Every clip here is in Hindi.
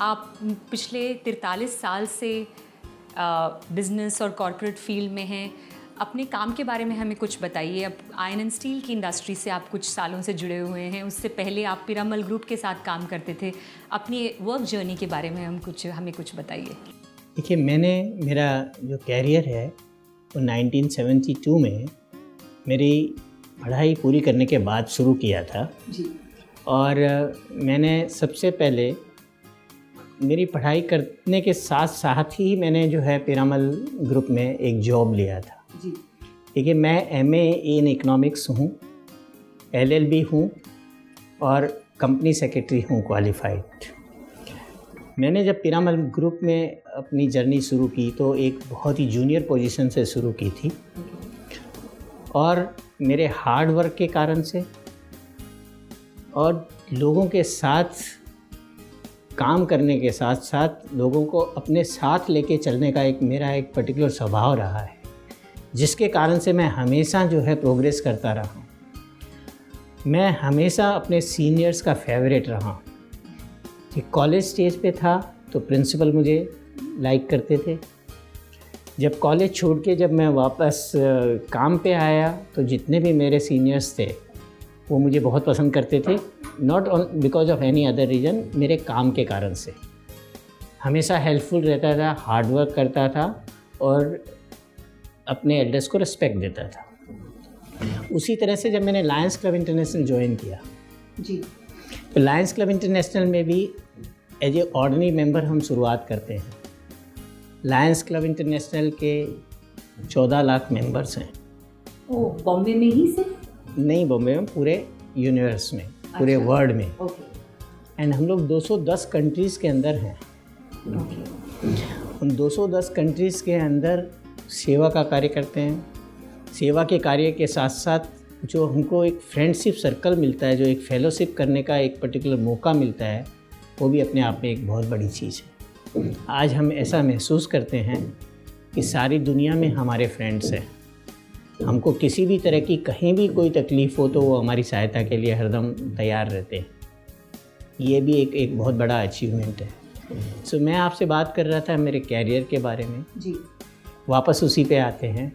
आप पिछले 43 साल से बिज़नेस और कॉर्पोरेट फील्ड में हैं। अपने काम के बारे में हमें कुछ बताइए। अब आयरन एंड स्टील की इंडस्ट्री से आप कुछ सालों से जुड़े हुए हैं, उससे पहले आप पीरामल ग्रुप के साथ काम करते थे। अपनी वर्क जर्नी के बारे में हमें कुछ बताइए। देखिए, मेरा जो कैरियर है वो 1972 में मेरी पढ़ाई पूरी करने के बाद शुरू किया था जी। और मैंने सबसे पहले मेरी पढ़ाई करने के साथ साथ ही मैंने जो है पीरामल ग्रुप में एक जॉब लिया था जी। देखिए, मैं MA इन इकोनॉमिक्स हूँ, LLB हूँ और कंपनी सेक्रेटरी हूँ क्वालिफाइड। मैंने जब पीरामल ग्रुप में अपनी जर्नी शुरू की तो एक बहुत ही जूनियर पोजीशन से शुरू की थी और मेरे हार्ड वर्क के कारण से और लोगों के साथ काम करने के साथ साथ लोगों को अपने साथ लेके चलने का मेरा एक पर्टिकुलर स्वभाव रहा है, जिसके कारण से मैं हमेशा जो है प्रोग्रेस करता रहा हूँ। मैं हमेशा अपने सीनियर्स का फेवरेट रहा हूँ। कि कॉलेज स्टेज पे था तो प्रिंसिपल मुझे लाइक करते थे। जब कॉलेज छोड़ के जब मैं वापस काम पे आया तो जितने भी मेरे सीनियर्स थे वो मुझे बहुत पसंद करते थे, not because of any other reason, मेरे काम के कारण से। हमेशा हेल्पफुल रहता था, हार्ड वर्क करता था और अपने एल्डर्स को रिस्पेक्ट देता था। उसी तरह से जब मैंने लायंस क्लब इंटरनेशनल ज्वाइन किया जी, तो लायंस क्लब इंटरनेशनल में भी एज ए ऑर्डिनरी मेंबर हम शुरुआत करते हैं। लायंस क्लब इंटरनेशनल के 14 लाख मेंबर्स हैं। ओ, बॉम्बे में ही से? नहीं, बॉम्बे में, पूरे यूनिवर्स में, पूरे वर्ल्ड में। एंड हम लोग 210 कंट्रीज़ के अंदर हैं। उन 210 कंट्रीज़ के अंदर सेवा का कार्य करते हैं। सेवा के कार्य के साथ साथ जो हमको एक फ्रेंडशिप सर्कल मिलता है, जो एक फेलोशिप करने का एक पर्टिकुलर मौका मिलता है, वो भी अपने आप में एक बहुत बड़ी चीज़ है। आज हम ऐसा महसूस करते हैं कि सारी दुनिया में हमारे फ्रेंड्स हैं। हमको किसी भी तरह की कहीं भी कोई तकलीफ़ हो तो वो हमारी सहायता के लिए हरदम तैयार रहते हैं। ये भी एक बहुत बड़ा अचीवमेंट है। सो मैं आपसे बात कर रहा था मेरे कैरियर के बारे में जी। वापस उसी पे आते हैं।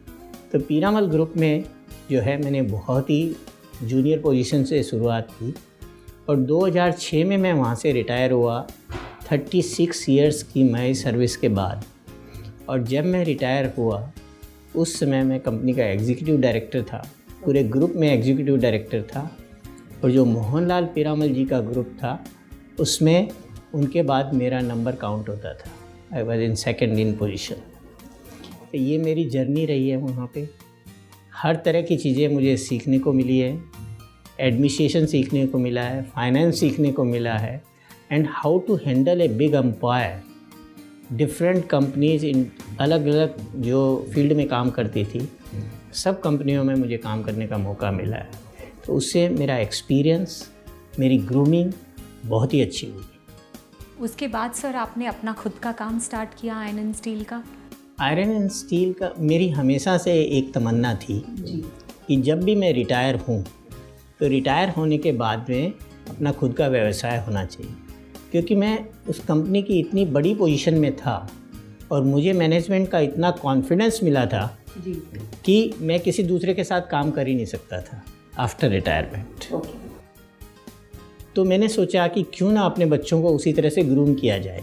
तो पीरामल ग्रुप में जो है मैंने बहुत ही जूनियर पोजीशन से शुरुआत की और 2006 में मैं वहाँ से रिटायर हुआ 36 इयर्स की मैं सर्विस के बाद। और जब मैं रिटायर हुआ उस समय मैं कंपनी का एग्जीक्यूटिव डायरेक्टर था, पूरे ग्रुप में एग्जीक्यूटिव डायरेक्टर था। और जो मोहनलाल पीरामल जी का ग्रुप था उसमें उनके बाद मेरा नंबर काउंट होता था। I was in second in position. तो ये मेरी जर्नी रही है। वहाँ पे हर तरह की चीज़ें मुझे सीखने को मिली है। एडमिनिस्ट्रेशन सीखने को मिला है, फाइनेंस सीखने को मिला है, and how to handle a big empire. Different companies इन अलग अलग जो फील्ड में काम करती थी, सब कंपनियों में मुझे काम करने का मौका मिला है। तो उससे मेरा एक्सपीरियंस, मेरी ग्रूमिंग बहुत ही अच्छी हुई। उसके बाद सर आपने अपना खुद का काम स्टार्ट किया आयरन एंड स्टील का? आयरन एंड स्टील का मेरी हमेशा से एक तमन्ना थी जी। कि जब भी मैं रिटायर हूँ तो रिटायर होने के बाद में अपना खुद का व्यवसाय होना चाहिए, क्योंकि मैं उस कंपनी की इतनी बड़ी पोजीशन में था और मुझे मैनेजमेंट का इतना कॉन्फिडेंस मिला था जी। कि मैं किसी दूसरे के साथ काम कर ही नहीं सकता था आफ्टर रिटायरमेंट। तो मैंने सोचा कि क्यों ना अपने बच्चों को उसी तरह से ग्रूम किया जाए।